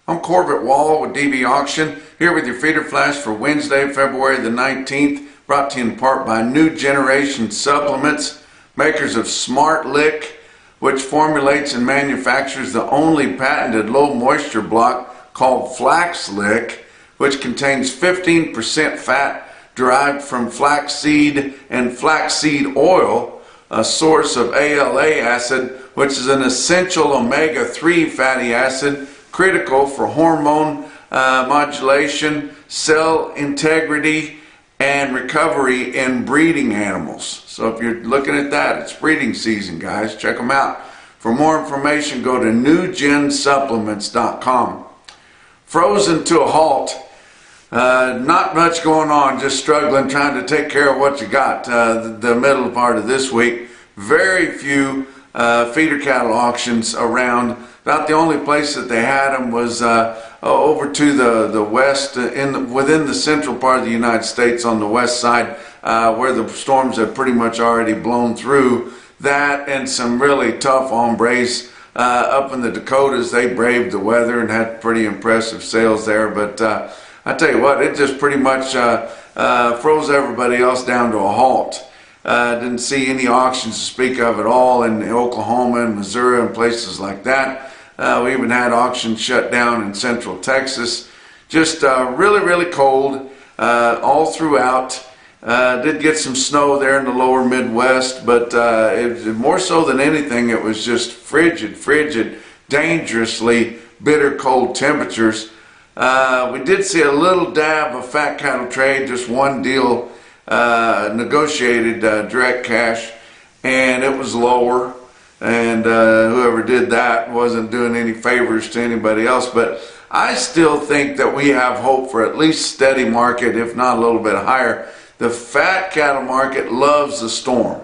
I'm Corbett Wall with DV Auction, here with your feeder flash for Wednesday, February the 19th, brought to you in part by New Generation Supplements, makers of Smart Lick, which formulates and manufactures the only patented low moisture block called Flax Lick, which contains 15% fat derived from flaxseed and flaxseed oil, a source of ALA acid, which is an essential omega-3 fatty acid critical for hormone modulation, cell integrity, and recovery in breeding animals. So if you're looking at that, it's breeding season, guys. Check them out. For more information, go to newgensupplements.com. Frozen to a halt. Not much going on, just struggling, trying to take care of what you got. The middle part of this week, very few feeder cattle auctions around. About the only place that they had them was over to the west, within the central part of the United States on the west side, where the storms have pretty much already blown through. That and some really tough hombres up in the Dakotas. They braved the weather and had pretty impressive sales there. But I tell you what, it just pretty much froze everybody else down to a halt. Didn't see any auctions to speak of at all in Oklahoma and Missouri and places like that. We even had auctions shut down in central Texas. Just really, really cold all throughout. Did get some snow there in the lower Midwest, but more so than anything, it was just frigid, dangerously bitter cold temperatures. We did see a little dab of fat cattle trade, just one deal negotiated direct cash, and it was lower. And whoever did that wasn't doing any favors to anybody else. But I still think that we have hope for at least steady market, if not a little bit higher. The fat cattle market loves the storm.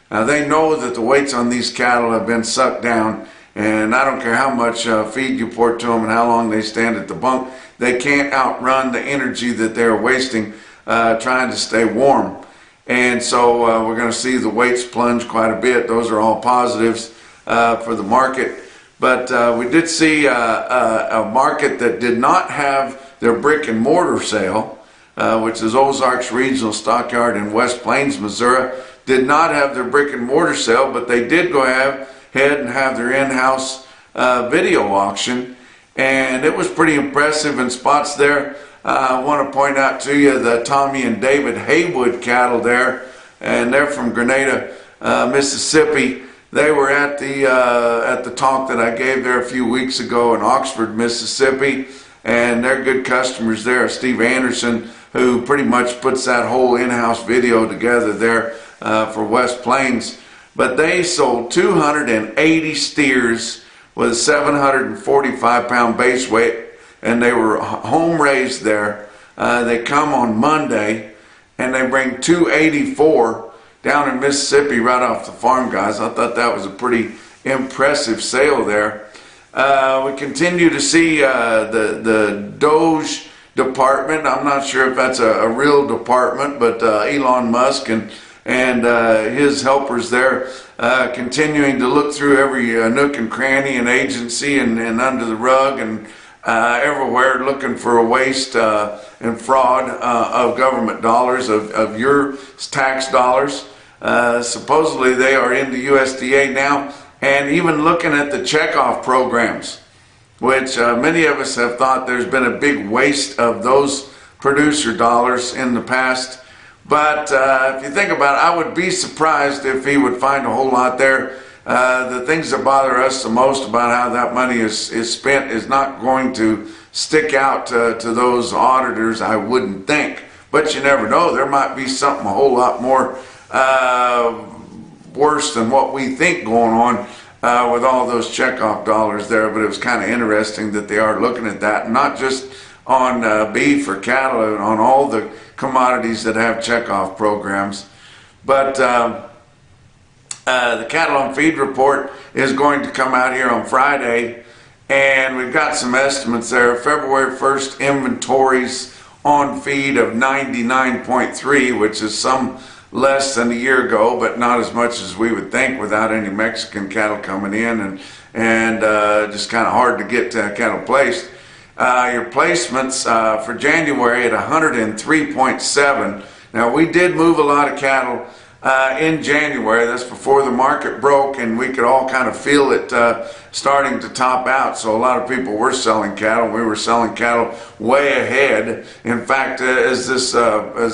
Now they know that the weights on these cattle have been sucked down, and I don't care how much feed you pour to them and how long they stand at the bunk, they can't outrun the energy that they're wasting trying to stay warm. And so we're going to see the weights plunge quite a bit. Those are all positives for the market. But we did see a market that did not have their brick and mortar sale, which is Ozarks Regional Stockyard in West Plains, Missouri. Did not have their brick and mortar sale, but they did go ahead and have their in-house video auction. And it was pretty impressive in spots there. I want to point out to you the Tommy and David Haywood cattle there, and they're from Grenada, Mississippi. They were at the talk that I gave there a few weeks ago in Oxford, Mississippi, and they're good customers there. Steve Anderson, who pretty much puts that whole in-house video together there for West Plains. But they sold 280 steers with a 745-pound base weight, and they were home raised there. They come on Monday, and they bring 284 down in Mississippi right off the farm, guys. I thought that was a pretty impressive sale there. We continue to see the Doge department. I'm not sure if that's a real department, but Elon Musk and his helpers there continuing to look through every nook and cranny and agency and under the rug and everywhere, looking for a waste and fraud of government dollars, of your tax dollars. Supposedly they are into USDA now, and even looking at the checkoff programs, which many of us have thought there's been a big waste of those producer dollars in the past. But if you think about it, I would be surprised if he would find a whole lot there. The things that bother us the most about how that money is spent is not going to stick out to those auditors, I wouldn't think. But you never know. There might be something a whole lot more worse than what we think going on with all those checkoff dollars there. But it was kind of interesting that they are looking at that, not just on beef or cattle, on all the commodities that have checkoff programs. But the Cattle on Feed report is going to come out here on Friday, and we've got some estimates there. February 1st inventories on feed of 99.3, which is some less than a year ago, but not as much as we would think without any Mexican cattle coming in, and just kind of hard to get cattle placed. your placements for January at 103.7. Now, we did move a lot of cattle in January. That's before the market broke, and we could all kind of feel it starting to top out. So a lot of people were selling cattle. We were selling cattle way ahead. In fact, as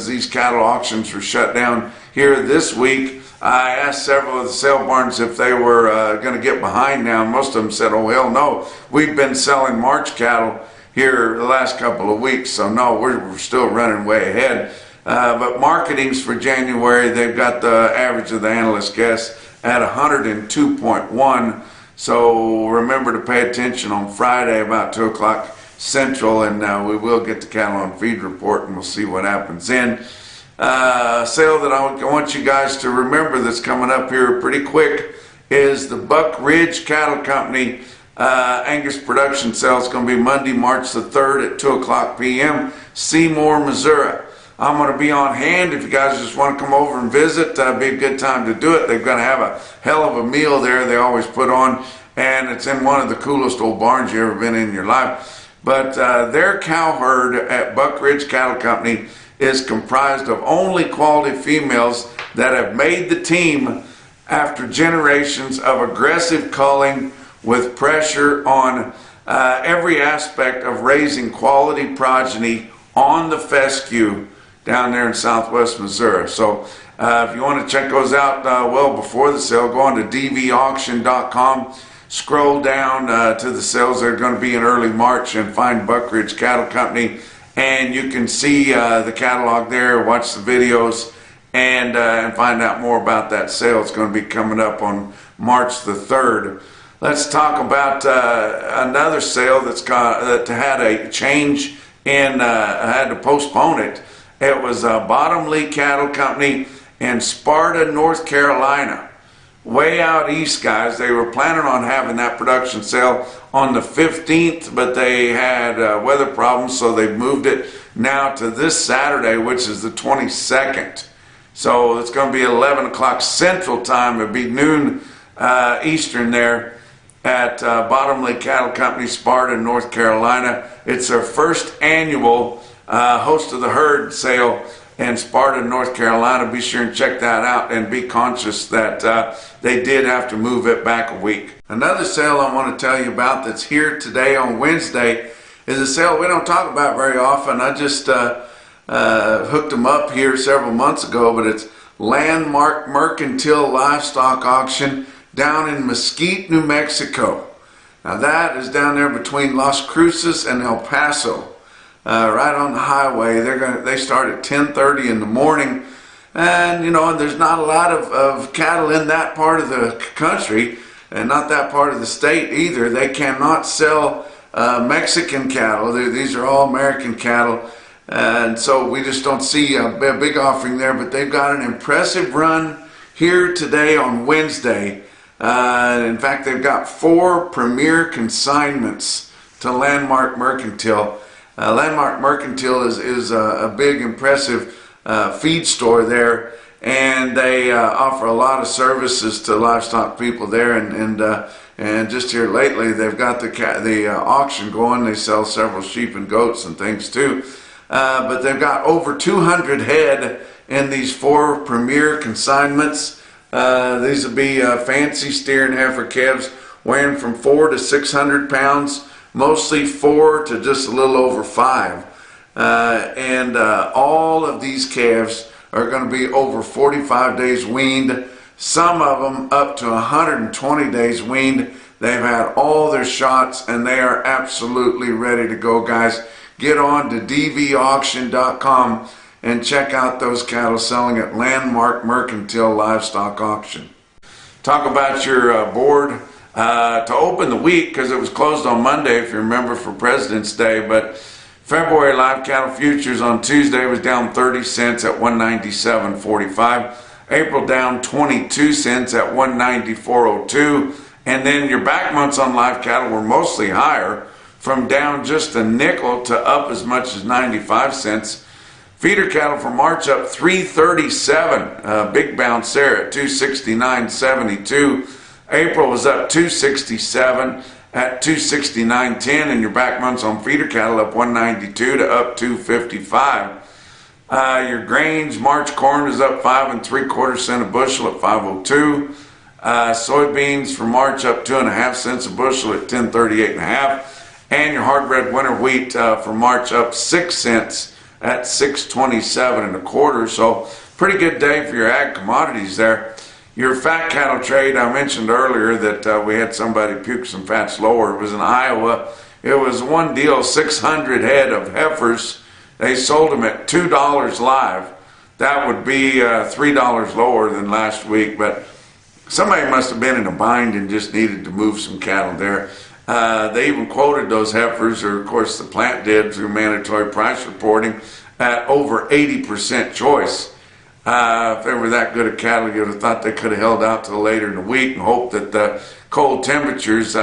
these cattle auctions were shut down here this week, I asked several of the sale barns if they were going to get behind now. Most of them said, "Oh, hell no. We've been selling March cattle here the last couple of weeks, so no, we're still running way ahead." But marketings for January, they've got the average of the analyst guess at 102.1. So remember to pay attention on Friday about 2 o'clock Central, and we will get the cattle on feed report, and we'll see what happens then. Sale that I want you guys to remember that's coming up here pretty quick is the Buck Ridge Cattle Company Angus production sale. It's going to be Monday, March the 3rd at 2 o'clock p.m. Seymour, Missouri. I'm going to be on hand if you guys just want to come over and visit. It'd be a good time to do it. They're going to have a hell of a meal there they always put on, and it's in one of the coolest old barns you ever been in your life. But their cow herd at Buck Ridge Cattle Company is comprised of only quality females that have made the team after generations of aggressive culling with pressure on every aspect of raising quality progeny on the fescue down there in southwest Missouri. So if you want to check those out well before the sale, go on to DVAuction.com, scroll down to the sales that are going to be in early March, and find Buck Ridge Cattle Company, and you can see the catalog there, watch the videos, and find out more about that sale. It's going to be coming up on March the 3rd. Let's talk about another sale that had a change in, had to postpone it. It was Bottomley Cattle Company in Sparta, North Carolina. Way out east, guys. They were planning on having that production sale on the 15th, but they had weather problems, so they moved it now to this Saturday, which is the 22nd. So it's going to be 11 o'clock Central Time. It'll be noon Eastern there at Bottomley Cattle Company, Sparta, North Carolina. It's their first annual host of the herd sale in Sparta, North Carolina. Be sure and check that out, and be conscious that they did have to move it back a week. Another sale I want to tell you about that's here today on Wednesday is a sale we don't talk about very often. I just hooked them up here several months ago, but it's Landmark Mercantile Livestock Auction down in Mesquite, New Mexico. Now that is down there between Las Cruces and El Paso. Right on the highway. They start at 10:30 in the morning, and you know, there's not a lot of cattle in that part of the country, and not that part of the state either. They cannot sell Mexican cattle. These are all American cattle, and so we just don't see a big offering there. But they've got an impressive run here today on Wednesday. In fact, they've got 4 premier consignments to Landmark Mercantile. Landmark Mercantile is a big, impressive feed store there, and they offer a lot of services to livestock people there. And just here lately, they've got the auction going. They sell several sheep and goats and things too. But they've got over 200 head in these 4 premier consignments. These will be fancy steer and heifer calves weighing from 400 to 600 pounds. Mostly 4 to just a little over 5. And all of these calves are going to be over 45 days weaned. Some of them up to 120 days weaned. They've had all their shots, and they are absolutely ready to go, guys. Get on to DVAuction.com and check out those cattle selling at Landmark Mercantile Livestock Auction. Talk about your board. To open the week, because it was closed on Monday, if you remember, for President's Day, but February live cattle futures on Tuesday was down 30 cents at 197.45. April down 22 cents at 194.02. And then your back months on live cattle were mostly higher, from down just a nickel to up as much as 95 cents. Feeder cattle for March up 337, big bounce there at 269.72. April was up 267, at 269.10, and your back months on feeder cattle up 192 to up 255. Your grains, March corn is up 5 3/4 cents a bushel at 502. Soybeans for March up 2.5 cents a bushel at 1038.5, and your hard red winter wheat for March up 6 cents at 627.25. So pretty good day for your ag commodities there. Your fat cattle trade, I mentioned earlier that we had somebody puke some fats lower. It was in Iowa. It was one deal, 600 head of heifers. They sold them at $2 live. That would be $3 lower than last week, but somebody must have been in a bind and just needed to move some cattle there. They even quoted those heifers, or of course the plant did through mandatory price reporting, at over 80% choice. If they were that good at cattle, you would have thought they could have held out till later in the week and hoped that the cold temperatures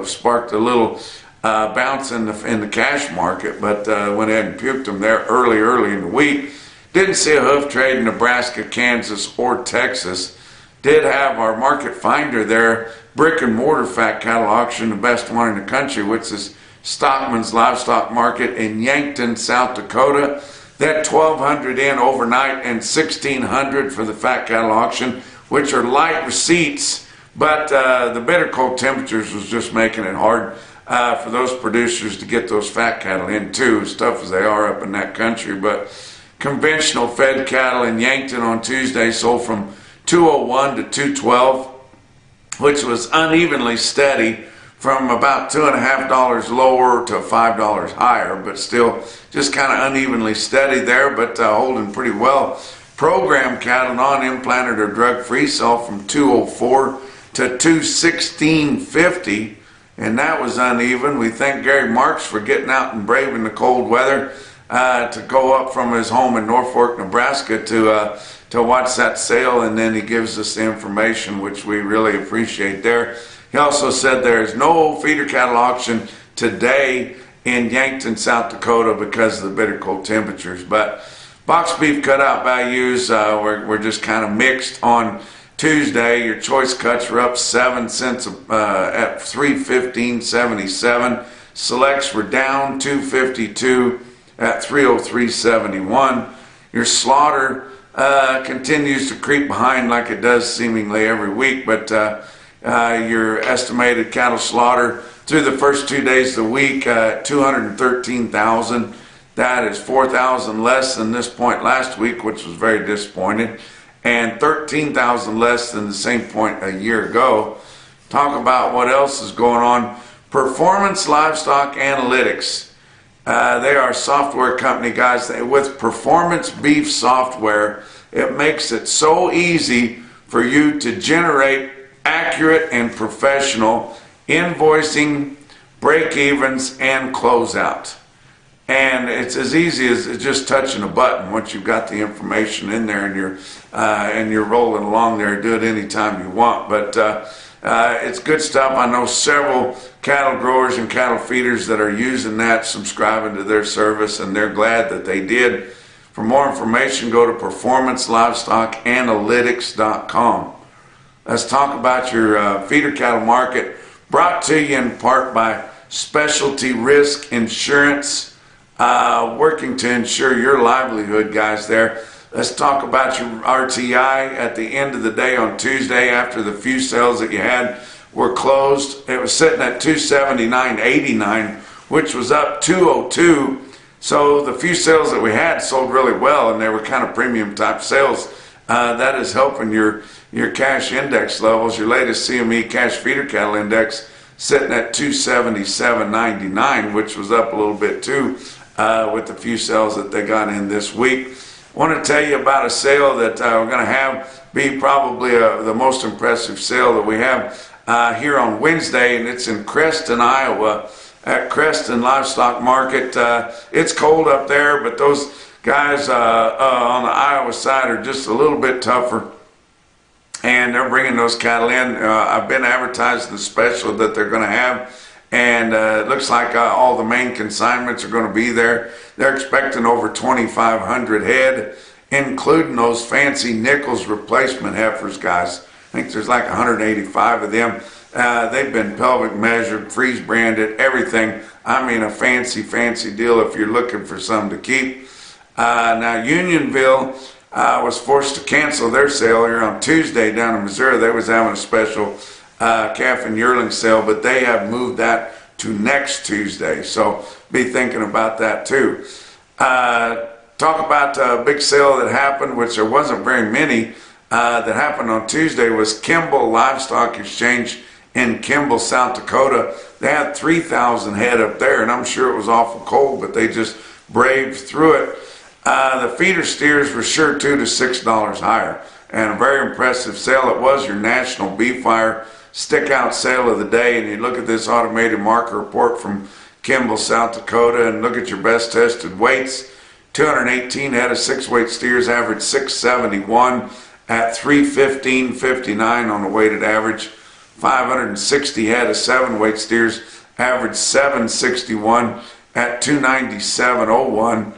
sparked a little bounce in the cash market, but went ahead and puked them there early in the week. Didn't see a hoof trade in Nebraska, Kansas, or Texas. Did have our market finder there, brick and mortar fat cattle auction, the best one in the country, which is Stockman's Livestock Market in Yankton, South Dakota. They had 1,200 in overnight and 1,600 for the fat cattle auction, which are light receipts, but the bitter cold temperatures was just making it hard for those producers to get those fat cattle in too, as tough as they are up in that country. But conventional fed cattle in Yankton on Tuesday sold from 201 to 212, which was unevenly steady from about $2.50 lower to $5 higher, but still just kind of unevenly steady there, but holding pretty well. Program cattle, non-implanted or drug-free, sold from 204 to 216.50, and that was uneven. We thank Gary Marks for getting out and braving the cold weather to go up from his home in Norfolk, Nebraska to watch that sale, and then he gives us the information, which we really appreciate there. He also said there's no feeder cattle auction today in Yankton, South Dakota because of the bitter cold temperatures. But box beef cutout values were just kind of mixed on Tuesday. Your choice cuts were up 7 cents at $315.77. Selects were down $2.52 at $303.71. Your slaughter continues to creep behind like it does seemingly every week, but your estimated cattle slaughter through the first 2 days of the week, 213,000. That is 4,000 less than this point last week, which was very disappointing, and 13,000 less than the same point a year ago. Talk about what else is going on. Performance Livestock Analytics. They are a software company, guys. With Performance Beef software, it makes it so easy for you to generate accurate and professional invoicing, break-evens, and closeout. And it's as easy as just touching a button once you've got the information in there and you're rolling along there. Do it anytime you want. But it's good stuff. I know several cattle growers and cattle feeders that are using that, subscribing to their service, and they're glad that they did. For more information, go to performancelivestocanalytics.com. Let's talk about your feeder cattle market, brought to you in part by Specialty Risk Insurance, working to ensure your livelihood, guys, there. Let's talk about your RTI at the end of the day on Tuesday after the few sales that you had were closed. It was sitting at 279.89, which was up 202. So the few sales that we had sold really well, and they were kind of premium type sales. That is helping your cash index levels. Your latest CME cash feeder cattle index sitting at 277.99, which was up a little bit too with the few sales that they got in this week. I want to tell you about a sale that we're going to have be probably the most impressive sale that we have here on Wednesday, and it's in Creston, Iowa, at Creston Livestock Market. It's cold up there, but those guys on the Iowa side are just a little bit tougher, and they're bringing those cattle in. I've been advertising the special that they're going to have, and it looks like all the main consignments are going to be there. They're expecting over 2,500 head, including those fancy Nichols replacement heifers, guys. I think there's like 185 of them. They've been pelvic measured, freeze branded, everything. I mean, a fancy, fancy deal if you're looking for some to keep. Now, Unionville was forced to cancel their sale here on Tuesday down in Missouri. They was having a special calf and yearling sale, but they have moved that to next Tuesday. So be thinking about that too. Talk about a big sale that happened, which there wasn't very many, that happened on Tuesday, was Kimball Livestock Exchange in Kimball, South Dakota. They had 3,000 head up there, and I'm sure it was awful cold, but they just braved through it. The feeder steers were sure $2 to $6 higher, and a very impressive sale. It was your NationalBeefWire stick out sale of the day, and you look at this automated marker report from Kimball, South Dakota, and look at your best tested weights. 218 head of 6-weight steers averaged 671 at 315.59 on the weighted average. 560 head of 7-weight steers averaged 761 at 297.01.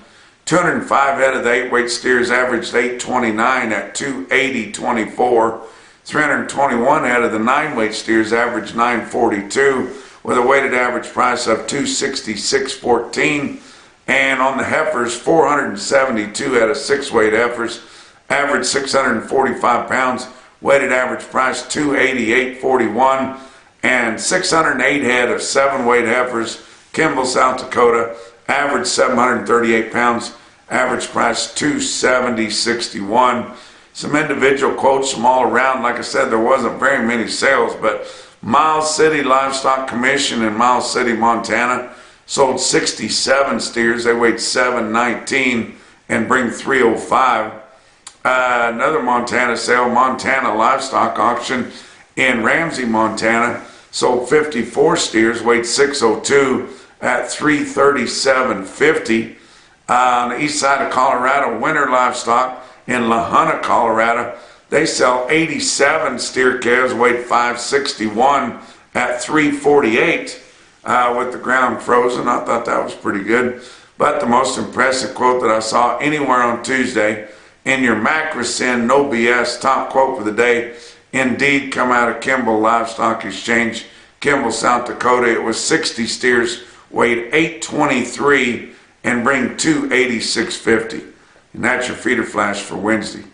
205 head of the 8-weight steers averaged 829 at 280.24. 321 head of the 9-weight steers averaged 942 with a weighted average price of 266.14. And on the heifers, 472 head of 6-weight heifers averaged 645 pounds, weighted average price 288.41. And 608 head of 7-weight heifers, Kimball, South Dakota, average 738 pounds, average price 270.61. Some individual quotes from all around. Like I said, there wasn't very many sales, but Miles City Livestock Commission in Miles City, Montana, sold 67 steers. They weighed 719 and bring 305. Another Montana sale, Montana Livestock Auction in Ramsey, Montana, sold 54 steers, weighed 602 at 337.50. On the east side of Colorado, Winter Livestock in La Junta, Colorado, they sell 87 steer calves, weighed 561 at 348 with the ground frozen. I thought that was pretty good. But the most impressive quote that I saw anywhere on Tuesday, in your Macrocin No BS top quote for the day, indeed come out of Kimball Livestock Exchange, Kimball, South Dakota. It was 60 steers, weighed 823 and bring 286.50. And that's your feeder flash for Wednesday.